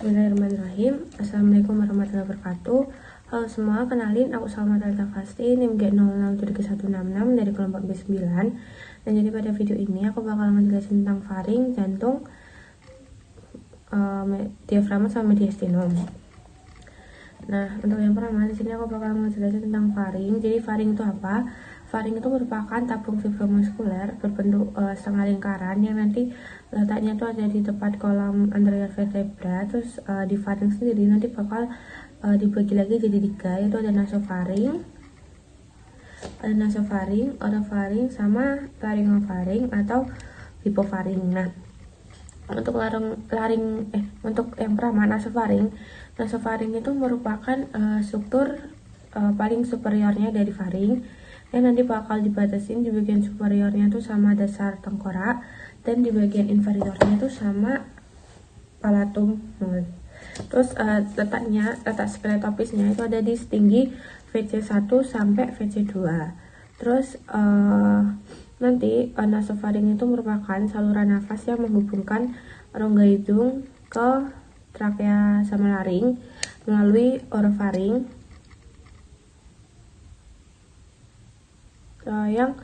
Bismillahirrahmanirrahim. Assalamualaikum warahmatullahi wabarakatuh. Halo semua, kenalin aku Salma Talita Fasti, NIM G06166 dari kelompok B9. Dan jadi pada video ini aku bakal ngejelasin tentang faring, jantung, diafragma sama mediastinum. Nah, untuk yang pertama di sini aku bakal ngejelasin tentang faring. Jadi faring itu apa? Faring itu merupakan tabung fibromuskuler berbentuk setengah lingkaran yang nanti letaknya itu ada di tepat kolam anterior vertebra. Terus di faring sendiri nanti bakal dibagi lagi jadi 3, yaitu ada nasofaring, orofaring, sama laryngofaring atau hipofaring. Nah, untuk untuk yang pertama nasofaring itu merupakan struktur paling superiornya dari faring yang nanti bakal dibatasin di bagian superiornya tuh sama dasar tengkorak dan di bagian inferiornya tuh sama palatum mulut. Terus letak skeletopisnya itu ada di setinggi VC1 sampai VC2. Terus nanti nasofaring itu merupakan saluran nafas yang menghubungkan rongga hidung ke trakea sama laring melalui orofaring yang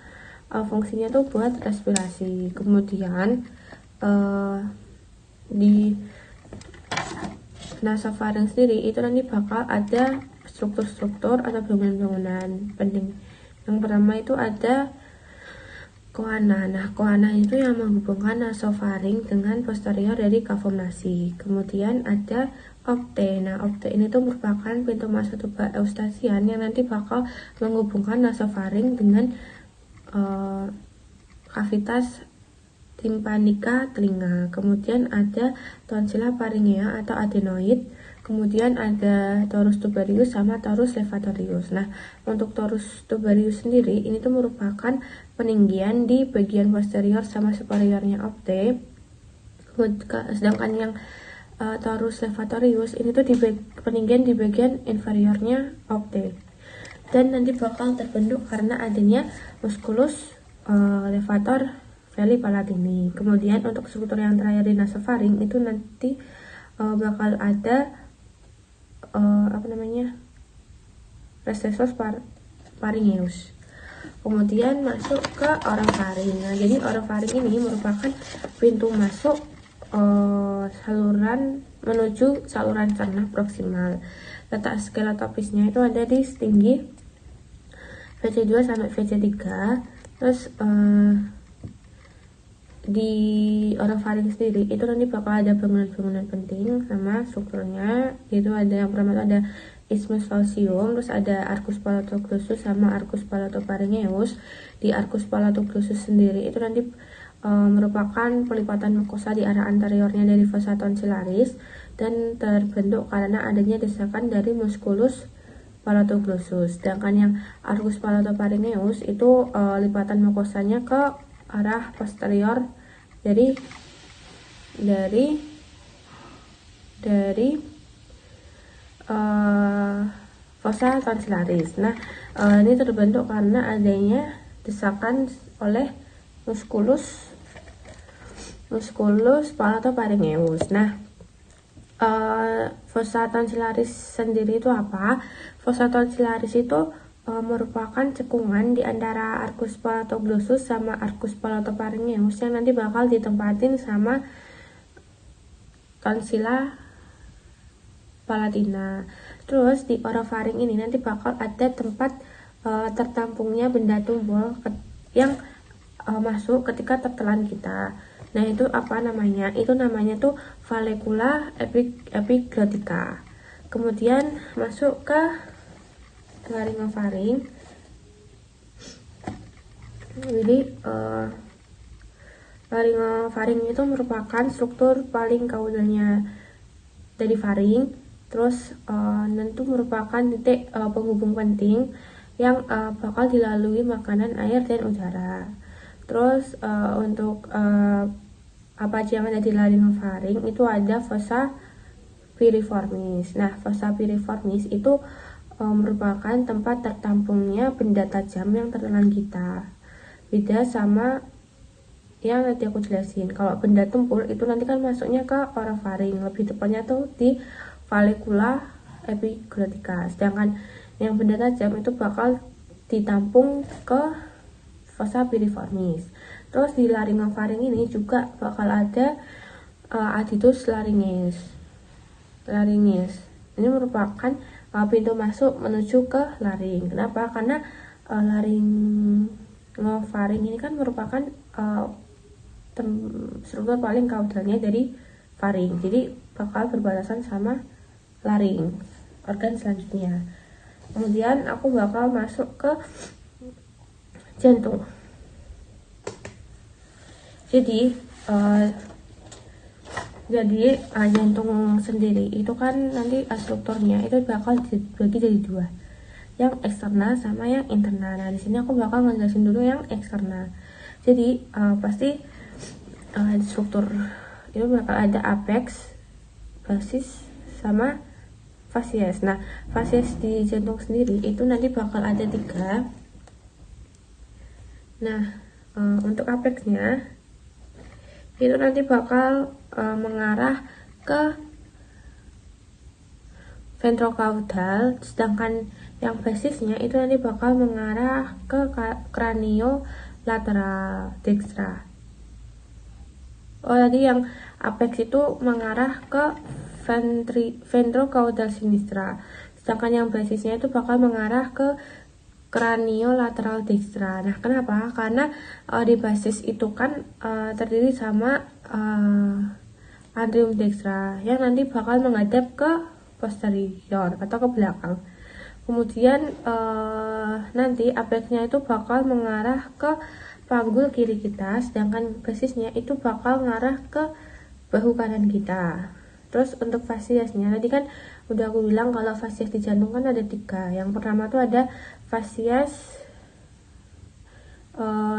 fungsinya tuh buat respirasi. Kemudian di nasofaring sendiri itu nanti bakal ada struktur-struktur atau bangunan-bangunan penting. Yang pertama itu ada koana. Nah, koana itu yang menghubungkan nasofaring dengan posterior dari kavum nasi. Kemudian ada opte. Nah, opte ini tuh merupakan pintu masuk tuba eustasian yang nanti bakal menghubungkan nasofaring dengan kavitas timpanika telinga. Kemudian ada tonsila faringea atau adenoid. Kemudian ada torus tubarius sama torus levatorius. Nah, untuk torus tubarius sendiri ini tuh merupakan peninggian di bagian posterior sama superiornya opte. Sedangkan yang torus levatorius ini tuh peninggian di bagian inferiornya opte. Dan nanti bakal terbentuk karena adanya musculus levator veli palatini. Kemudian untuk struktur yang terakhir di nasofaring itu nanti bakal ada recessus pharyngeus. Kemudian masuk ke orofaring. Nah, jadi orofaring ini merupakan pintu masuk saluran menuju saluran cerna proksimal. Letak skeletopisnya itu ada di setinggi VC2 sampai VC3. Terus di orofaring sendiri itu nanti bakal ada bangunan-bangunan penting sama strukturnya, yaitu ada yang pertama itu ada isthmus falcium, terus ada arcus palatoglossus sama arcus palatopharyngeus. Di arcus palatoglossus sendiri itu nanti merupakan pelipatan mukosa di arah anteriornya dari fossa tonsillaris dan terbentuk karena adanya desakan dari musculus palatoglossus. Sedangkan yang arcus palatopharyngeus itu lipatan mukosanya ke arah posterior dari fossa tonsillaris. Nah, ini terbentuk karena adanya desakan oleh musculus palatopharyngeus. Nah, fossa tonsillaris sendiri itu apa? Fossa tonsillaris itu merupakan cekungan di antara arcus palatoglossus sama arcus palatopharyngeus yang nanti bakal ditempatin sama tonsila palatina. Terus di orofaring ini nanti bakal ada tempat tertampungnya benda tumpul yang masuk ketika tertelan kita. Nah, itu apa namanya? Itu namanya tuh vallecula epiglottica. Kemudian masuk ke laryngofaring. Jadi laryngofaring itu merupakan struktur paling kaudalnya dari faring. Terus itu merupakan titik penghubung penting yang bakal dilalui makanan, air, dan udara. Terus untuk apa aja yang ada di laryngofaring itu ada fossa piriformis. Nah, fossa piriformis itu merupakan tempat tertampungnya benda tajam yang tertelan kita. Beda sama yang nanti aku jelasin. Kalau benda tumpul itu nanti kan masuknya ke orofaring, lebih tepatnya tuh di valvula epiglottika. Sedangkan yang benda tajam itu bakal ditampung ke fossa piriformis. Terus di laryngofaring ini juga bakal ada adductus laryngis. Ini merupakan pintu masuk menuju ke laring. Kenapa? Karena laryngofaring ini kan merupakan struktur paling kaudalnya dari faring. Jadi bakal berbatasan sama laring, organ selanjutnya. Kemudian aku bakal masuk ke jantung. Jadi jantung sendiri itu kan nanti strukturnya itu bakal dibagi jadi dua, yang eksternal sama yang internal. Nah di sini aku bakal ngejelasin dulu yang eksternal. Jadi pasti struktur itu bakal ada apex, basis, sama fasies. Nah fasies di jantung sendiri itu nanti bakal ada 3. Nah untuk apexnya itu nanti bakal mengarah ke ventrocaudal, sedangkan yang basisnya itu nanti bakal mengarah ke craniolateral dextra. Tadi yang apex itu mengarah ke ventrocaudal sinistra, sedangkan yang basisnya itu bakal mengarah ke craniolateral dextra. Nah kenapa? Karena di basis itu kan terdiri sama anterium dextra yang nanti bakal menghadap ke posterior atau ke belakang. Kemudian nanti apexnya itu bakal mengarah ke panggul kiri kita, sedangkan basisnya itu bakal mengarah ke bahu kanan kita. Terus untuk fasiesnya tadi kan udah aku bilang kalau fasies di jantung kan ada 3. Yang pertama tuh ada fasies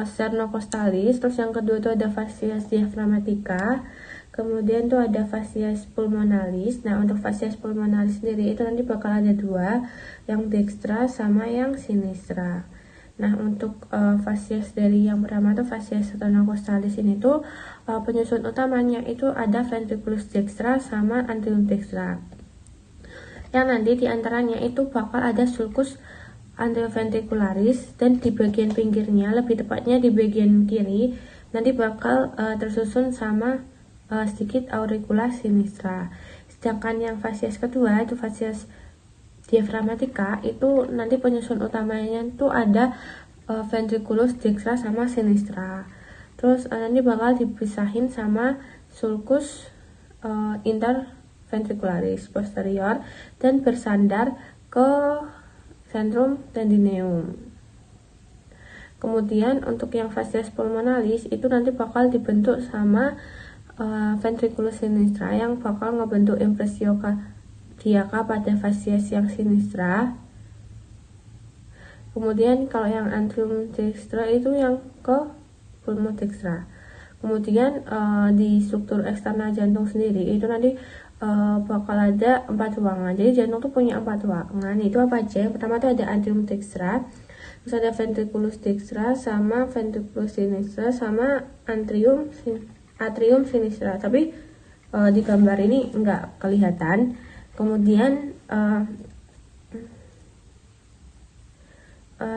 sternocostales, terus yang kedua tuh ada fasies diaphragmatica, kemudian tuh ada fasies pulmonalis. Nah untuk fasies pulmonalis sendiri itu nanti bakal ada 2, yang dextra sama yang sinistra. Nah untuk fasies dari yang pertama tuh fasies sternocostales ini tuh penyusun utamanya itu ada ventriculus dextra sama anterium dextra, yang nanti diantaranya itu bakal ada sulcus anteroventricularis, dan di bagian pinggirnya, lebih tepatnya di bagian kiri, nanti bakal tersusun sama sedikit auricula sinistra. Sedangkan yang fasies kedua itu fasies diaphragmatica, itu nanti penyusun utamanya itu ada ventriculus dextra sama sinistra. Terus nanti bakal dipisahin sama sulcus interventricularis posterior dan bersandar ke centrum tendineum. Kemudian untuk yang fasies pulmonalis itu nanti bakal dibentuk sama ventriculus sinistra yang bakal ngebentuk impresio cardiaca pada fasies yang sinistra. Kemudian kalau yang anterium dextra itu yang ke pulmodextra. Kemudian di struktur eksternal jantung sendiri itu nanti bakal ada 4 ruangan. Jadi jantung tuh punya 4 ruangan. Itu apa aja? Yang pertama tuh ada anterium dextra, terus ada ventriculus dextra, sama ventriculus sinistra, sama atrium sinistra. Tapi di gambar ini nggak kelihatan. Kemudian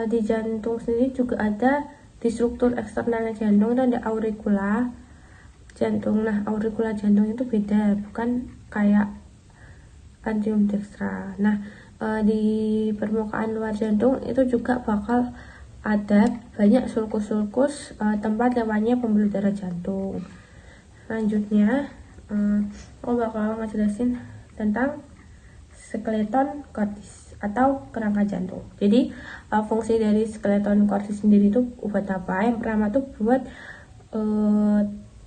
di jantung sendiri juga ada, di struktur eksternal jantung itu ada auricula jantung. Nah auricula jantung itu beda, bukan kayak anterium dextra. Nah di permukaan luar jantung itu juga bakal ada banyak sulcus-sulcus tempat lewatnya pembuluh darah jantung. Selanjutnya aku bakal ngejelasin tentang skeleton cordis atau kerangka jantung. Jadi fungsi dari skeleton cordis sendiri itu buat apa? Yang pertama tuh buat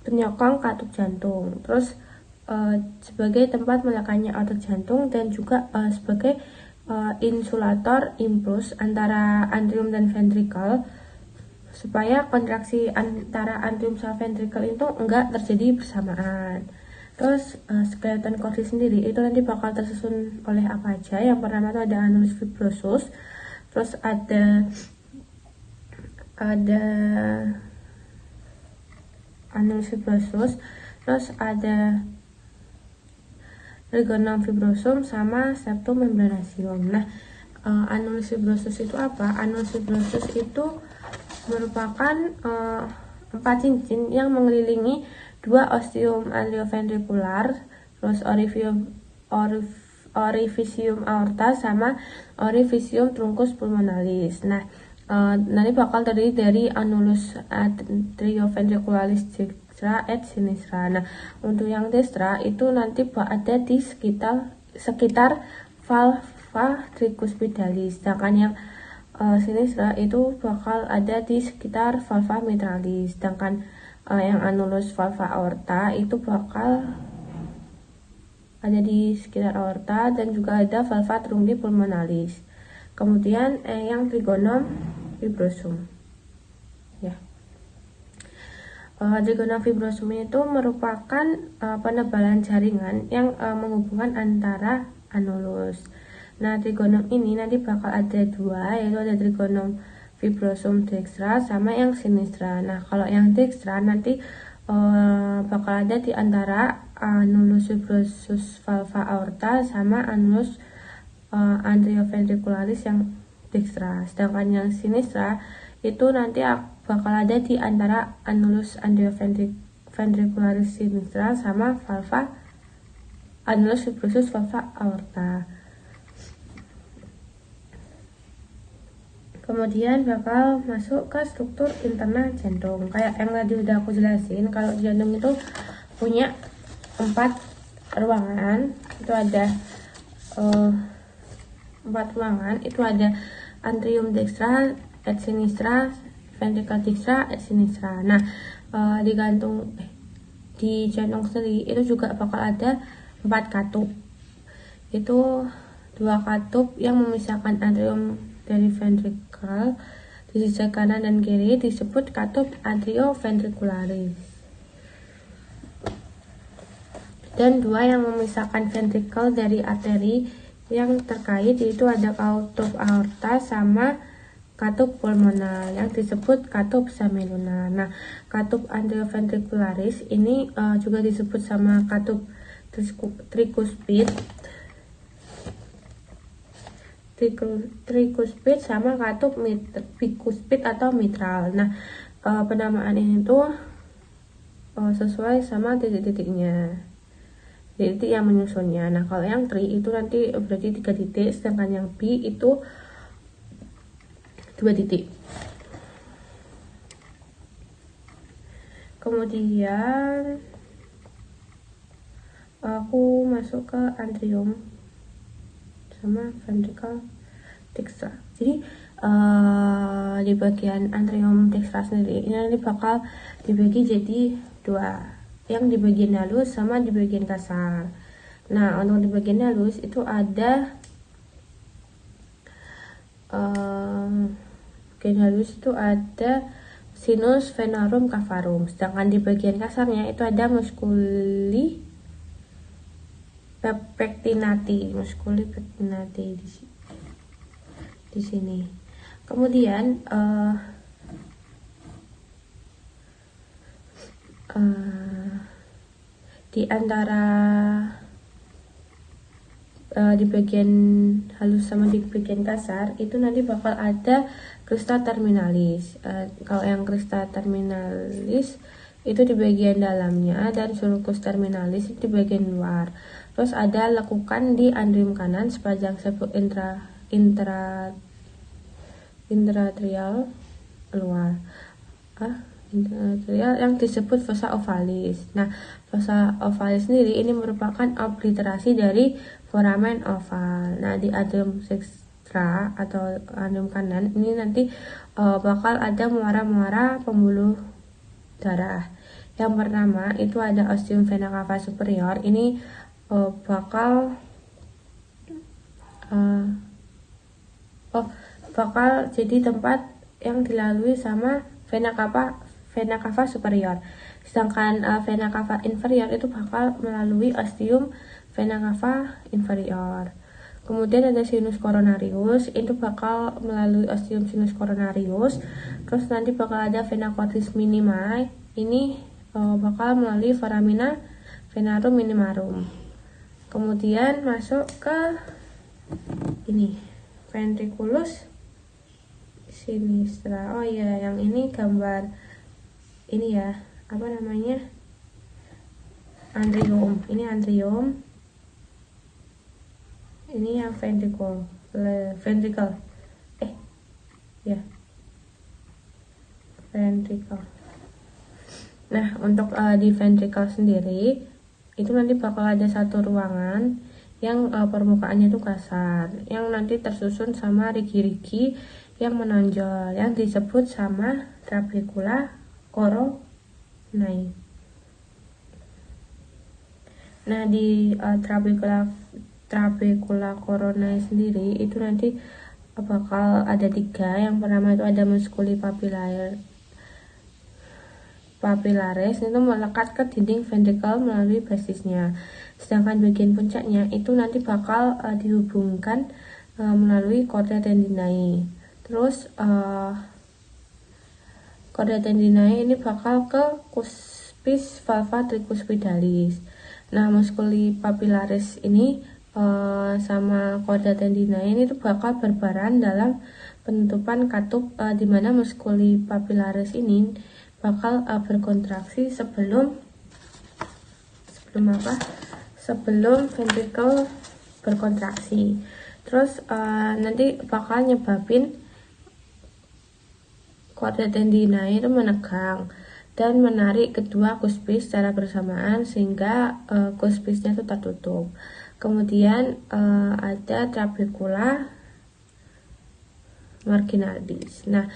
penyokong katup jantung, terus sebagai tempat meletaknya otot jantung, dan juga sebagai insulator impuls antara anterium dan ventricle, supaya kontraksi antara anterium sama ventricle itu enggak terjadi bersamaan. Terus skeleton cordis sendiri itu nanti bakal tersusun oleh apa aja? Yang pertama itu ada annulus fibrosus, terus ada annulus fibrosus, terus ada trigonum fibrosum sama septum membranatium. Nah, annulus fibrosus itu apa? Annulus fibrosus itu merupakan 4 cincin yang mengelilingi 2 ostium atrioventricular, terus orifisium aorta sama orifisium truncus pulmonalis. Nah, nanti bakal terdiri dari annulus atrioventricularis dextra et sinistra. Nah, untuk yang dextra itu nanti ada di sekitar valva tricuspidalis, sedangkan yang sinistra itu bakal ada di sekitar valva mitralis, sedangkan yang annulus valva aorta itu bakal ada di sekitar aorta dan juga ada valva trunci pulmonalis. Kemudian yang trigonum fibrosum. Ya. Trigonum fibrosum itu merupakan penebalan jaringan yang menghubungkan antara annulus. Nah, trigonum ini nanti bakal ada 2, yaitu ada trigonum fibrosum dextra sama yang sinistra. Nah, kalau yang dextra nanti bakal ada di antara annulus fibrosus valva aorta sama annulus atrioventricularis yang dextra. Sedangkan yang sinistra itu nanti bakal ada di antara annulus atrioventricularis sinistra sama valva annulus fibrosus valva aorta. Kemudian bakal masuk ke struktur internal jantung. Kayak yang tadi udah aku jelasin, kalau jantung itu punya 4 ruangan. Itu ada 4 ruangan. Itu ada atrium dextra et sinistra, ventricle dextra et sinistra. Nah, di jantung sendiri itu juga bakal ada 4 katup. Itu 2 katup yang memisahkan atrium dari ventricle di sisi kanan dan kiri disebut katup atrioventricularis, dan 2 yang memisahkan ventricle dari arteri yang terkait yaitu ada katup aorta sama katup pulmonal yang disebut katup semilunar. Nah, katup atrioventricularis ini juga disebut sama katup trikuspid sama katup bikuspid atau mitral. Nah, penamaan ini tuh sesuai sama titik-titiknya, titik yang menyusunnya. Nah, kalau yang tri itu nanti berarti 3 titik, sedangkan yang B itu 2 titik. Kemudian aku masuk ke atrium sama ventricle dextra. Jadi di bagian atrium dextra sendiri ini nanti bakal dibagi jadi 2, yang di bagian halus sama di bagian kasar. Nah, untuk di bagian halus itu ada bagian halus itu ada sinus venorum cavarum, sedangkan di bagian kasarnya itu ada musculi pectinati di sini. Kemudian di antara di bagian halus sama di bagian kasar itu nanti bakal ada crista terminalis. Kalau yang crista terminalis itu di bagian dalamnya dan sulcus terminalis itu di bagian luar. Terus ada lekukan di atrium kanan sepanjang septum intratrial luar. Intratrial yang disebut fossa ovalis. Nah, fossa ovalis sendiri ini merupakan obliterasi dari foramen oval. Nah, di atrium dextra atau atrium kanan ini nanti bakal ada muara-muara pembuluh darah. Yang pertama itu ada ostium vena cava superior. Ini bakal jadi tempat yang dilalui sama vena cava superior. Sedangkan vena cava inferior itu bakal melalui ostium vena cava inferior. Kemudian ada sinus coronarius, itu bakal melalui ostium sinus coronarius. Terus nanti bakal ada vena cordis minima, ini bakal melalui foramina venarum minimarum. Kemudian masuk ke ini ventriculus sinistra. Oh iya, yang ini gambar ini ya, apa namanya, antrium. Ini antrium, ini yang ventricle ya, ventricle. Nah, untuk di ventricle sendiri itu nanti bakal ada satu ruangan yang permukaannya itu kasar, yang nanti tersusun sama rigi-rigi yang menonjol, yang disebut sama trabecula coronae. Nah, di trabecula coronae sendiri itu nanti bakal ada 3. Yang pertama itu ada musculi papillaris, itu melekat ke dinding ventricle melalui basisnya. Sedangkan bagian puncaknya itu nanti bakal dihubungkan melalui chordae tendinae. Terus chordae tendinae ini bakal ke cuspis valva tricuspidalis. Nah, musculi papillaris ini sama chordae tendinae ini tuh bakal berperan dalam penutupan katup, di mana musculi papillaris ini bakal berkontraksi sebelum ventricle berkontraksi. Terus nanti bakal nyebabin chordae tendinae itu menegang dan menarik kedua cuspis secara bersamaan sehingga cuspisnya itu tertutup. Kemudian ada trabecula marginalis. Nah,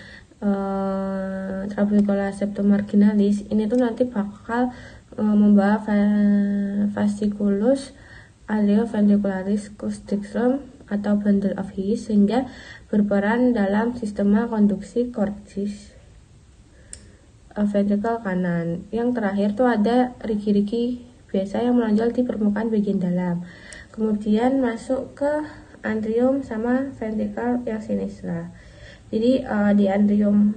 trabecula septum marginalis ini tuh nanti bakal membawa fasciculus alveoventricularis cusdextrum atau bundle of His sehingga berperan dalam sistema konduksi cordis ventricle kanan. Yang terakhir tuh ada rigi-rigi biasa yang menonjol di permukaan bagian dalam. Kemudian masuk ke antrium sama ventricle yang sinistra. Jadi di antrium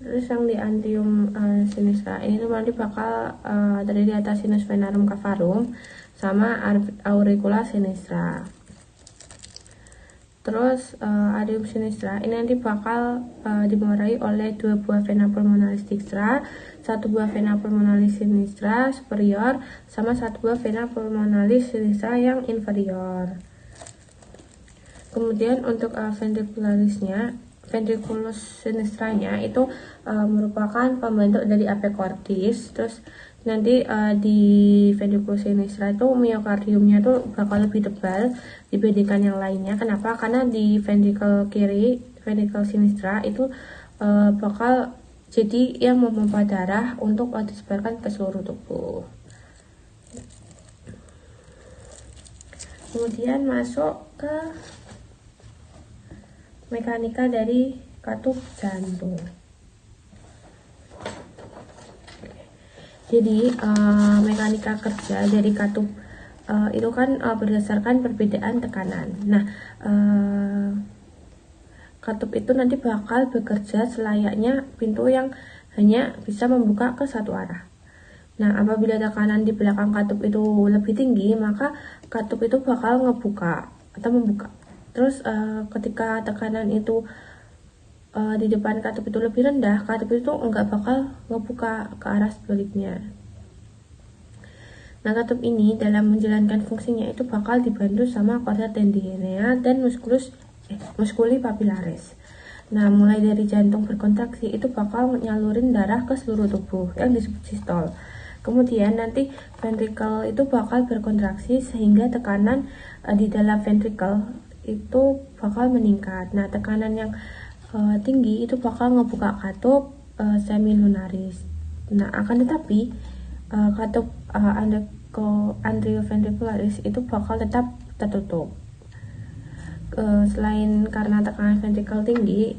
terus yang di antrium sinistra ini tuh nanti bakal terdiri di atas sinus venarum cavarum sama auricula sinistra. Terus atrium sinistra ini nanti bakal dimurai oleh 2 buah vena pulmonalis dextra, 1 buah vena pulmonalis sinistra superior, sama 1 buah vena pulmonalis sinistra yang inferior. Kemudian untuk ventriculus sinistranya itu merupakan pembentuk dari apecordis. Terus nanti di ventriculus sinistra itu miokardiumnya tuh bakal lebih tebal dibandingkan yang lainnya. Kenapa? Karena di ventricle kiri, ventricle sinistra itu bakal jadi yang memompa darah untuk disebarkan ke seluruh tubuh. Kemudian masuk ke mekanika dari katup jantung. Jadi mekanika kerja dari katup itu kan berdasarkan perbedaan tekanan. Nah, katup itu nanti bakal bekerja selayaknya pintu yang hanya bisa membuka ke satu arah. Nah, apabila tekanan di belakang katup itu lebih tinggi, maka katup itu bakal ngebuka atau membuka. Terus ketika tekanan itu di depan katup itu lebih rendah, katup itu enggak bakal ngebuka ke arah sebaliknya. Nah, katup ini dalam menjalankan fungsinya itu bakal dibantu sama chordae tendinea dan musculi papillaris. Nah, mulai dari jantung berkontraksi itu bakal nyalurin darah ke seluruh tubuh yang disebut sistol. Kemudian nanti ventricle itu bakal berkontraksi sehingga tekanan di dalam ventricle itu bakal meningkat. Nah, tekanan yang tinggi itu bakal ngebuka katup semilunaris. Nah, akan tetapi katup antrioventricularis itu bakal tetap tertutup. Selain karena tekanan ventricle tinggi,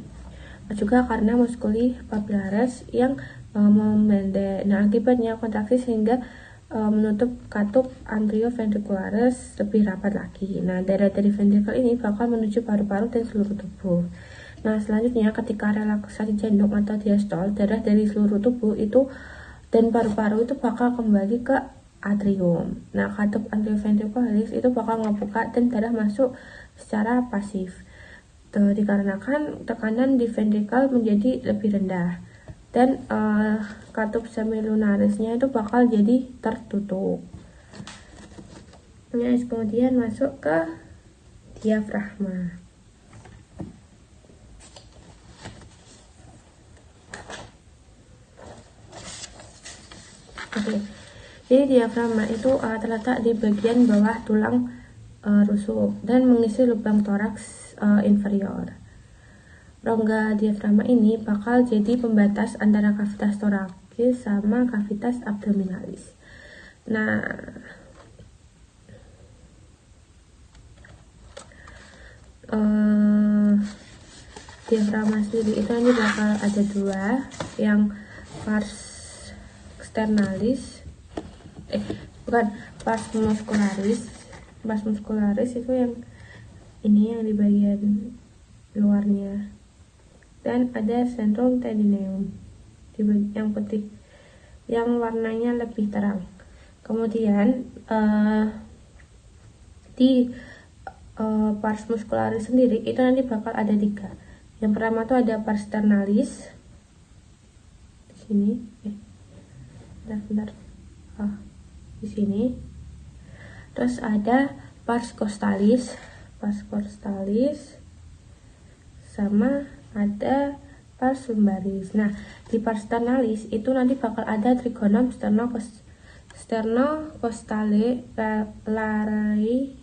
juga karena musculi papillaris yang memendek. Nah, akibatnya kontraksi sehingga menutup katup anteroventricularis lebih rapat lagi. Nah, darah dari ventrikel ini bakal menuju paru-paru dan seluruh tubuh. Nah, selanjutnya ketika relaksasi jantung atau diastol, darah dari seluruh tubuh itu dan paru-paru itu bakal kembali ke atrium. Nah, katup anteroventricularis itu bakal ngebuka dan darah masuk secara pasif. Dikarenakan tekanan di ventrikel menjadi lebih rendah. Dan katup semilunarisnya itu bakal jadi tertutup. Nah, kemudian masuk ke diafragma. Oke, jadi diafragma itu terletak di bagian bawah tulang rusuk dan mengisi lubang toraks inferior. Rongga diafragma ini bakal jadi pembatas antara kavitas torakis sama kavitas abdominalis. Nah, diafragma sendiri itu nanti bakal ada dua, yang pars externalis, pars muscularis. Pars muscularis itu yang ini, yang di bagian luarnya. Dan ada centrum tendineum di yang putih, yang warnanya lebih terang. Kemudian di pars muscularis sendiri itu nanti bakal ada tiga. Yang pertama tuh ada pars sternalis di sini, di sini. Terus ada pars costalis, sama ada pars lumbaris. Nah, di pars sternalis itu nanti bakal ada trigonum sternocostale larii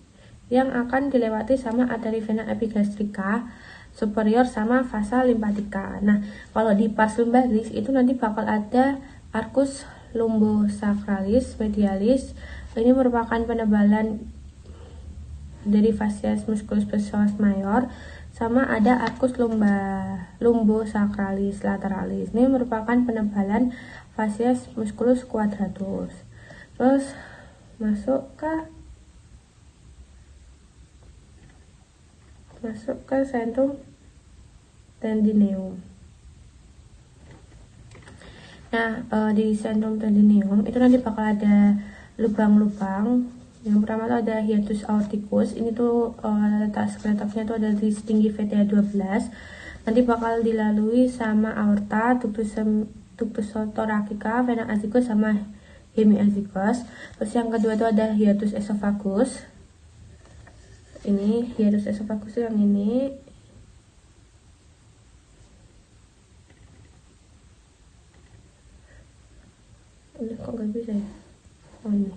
yang akan dilewati sama arteri vena epigastrika superior sama vasa limpatika. Nah, kalau di pars lumbaris itu nanti bakal ada arcus lumbosacralis medialis. Ini merupakan penebalan dari fascias musculus psoas major, sama ada arcus lumbosacralis lateralis. Ini merupakan penebalan fascias musculus quadratus. Terus masuk ke centrum tendineum. Nah, di centrum tendineum itu nanti bakal ada lubang-lubang. Yang pertama tuh ada hiatus aorticus. Ini tuh letak skeletonnya tuh ada di setinggi VTA 12. Nanti bakal dilalui sama aorta, ductus thoracica, vena azygos sama hemiazygos. Terus yang kedua tuh ada hiatus esophagus. Ini hiatus esophagus yang ini. Ini kok gak bisa ya? Oh, ini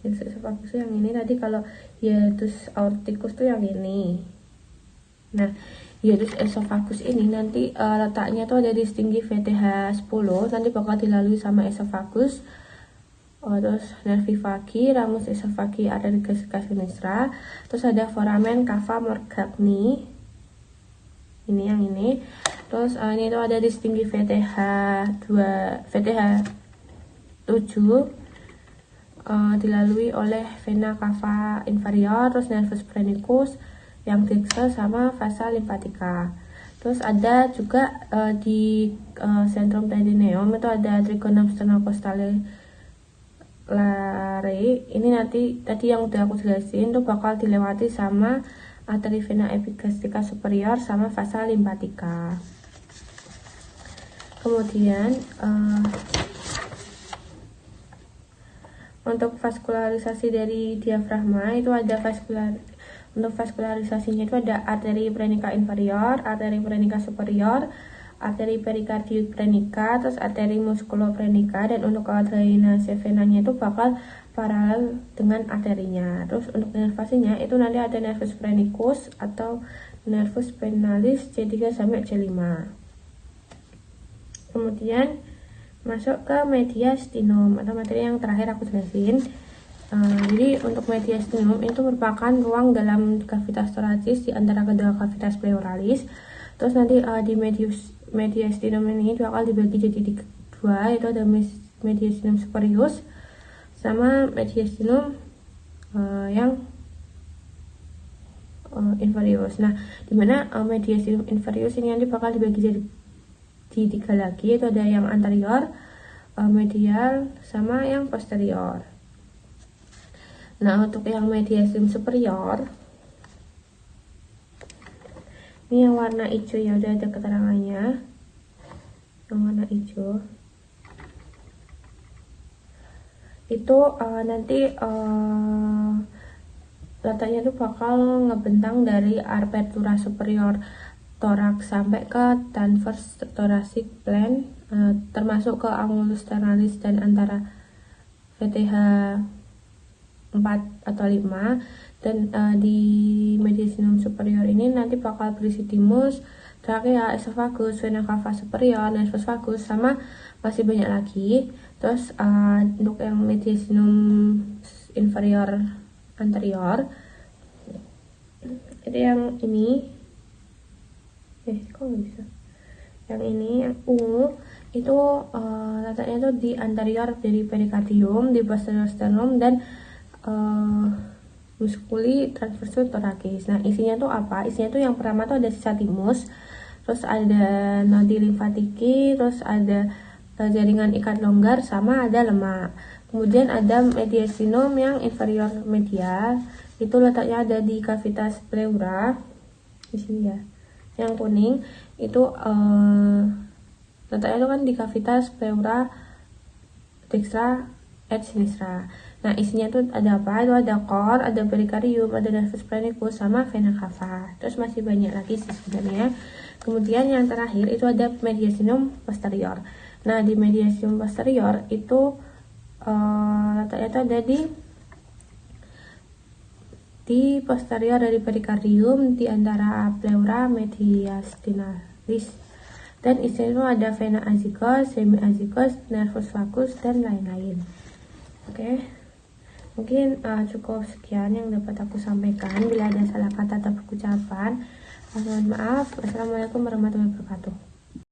hiatus esophagus yang ini. Tadi kalau hiatus aorticus tuh yang ini. Nah, hiatus esophagus ini nanti letaknya tuh ada di setinggi VTH 10. Nanti bakal dilalui sama esophagus, terus nervi vagi, ramus esofagi, arteria gastrica sinistra. Terus ada foramen cava morgagni. Ini yang ini. Terus ini tuh ada di setinggi VTH 7, dilalui oleh vena cava inferior, terus nervus phrenicus yang distal sama vasa limpatica. Terus ada juga di centrum tendineum itu ada trigonum sternocostale larii. Ini nanti tadi yang udah aku jelasin tuh bakal dilewati sama arteri vena epigastrika superior sama vasa limpatica. Kemudian untuk vaskularisasi dari diafragma itu ada untuk vaskularisasinya itu ada arteri plenica inferior, arteri plenica superior, arteri perikardius plenica, terus arteri musculoplenica, dan untuk drainase venanya itu bakal paralel dengan arterinya. Terus untuk nervasinya itu nanti ada nervus phrenicus atau nervus spinalis C3 sampai C5. Kemudian masuk ke mediastinum atau materi yang terakhir aku jelasin. Jadi untuk mediastinum itu merupakan ruang dalam cavitas thoracis di antara kedua cavitas pleuralis. Terus nanti di mediastinum ini bakal dibagi jadi dua, yaitu ada mediastinum superius sama mediastinum yang inferius. Nah, dimana mediastinum inferius ini nanti bakal dibagi jadi di 3 lagi, yaitu ada yang anterior, medial, sama yang posterior. Nah, untuk yang mediastinum superior, ini yang warna hijau ya, udah ada keterangannya. Yang warna hijau itu nanti letaknya tuh bakal ngebentang dari apertura superior thorax sampai ke transverse thoracic plane, termasuk ke angulus sternalis dan antara VTH 4 atau 5. Dan di mediastinum superior ini nanti bakal berisi timus, trakea, esophagus, vena cava superior, nervus vagus, sama masih banyak lagi. Terus untuk yang mediastinum inferior anterior itu yang ini, kok nggak bisa, yang ini, yang ungu itu letaknya tuh di anterior dari perikardium, di posterior sternum, dan musculi transversus thoracis. Nah, isinya tuh apa? Isinya tuh yang pertama tuh ada sisa timus, terus ada nodi limfatiki, terus ada jaringan ikat longgar, sama ada lemak. Kemudian ada mediastinum yang inferior medial, itu letaknya ada di cavitas pleura di sini ya. Yang kuning itu letaknya itu kan di cavitas pleura dextra et sinistra. Nah, isinya tuh ada apa? Itu ada core, ada perikardium, ada nervus phrenicus, sama vena cava. Terus masih banyak lagi sih sebenarnya. Kemudian yang terakhir itu ada mediastinum posterior. Nah, di mediastinum posterior itu letaknya itu ada di posterior dari perikardium, di antara pleura mediastinalis. Dan isinya itu ada vena azygos, semi-azygos, nervus vagus, dan lain-lain. Oke, mungkin cukup sekian yang dapat aku sampaikan. Bila ada salah kata atau ucapan, mohon maaf. Wassalamualaikum warahmatullahi wabarakatuh.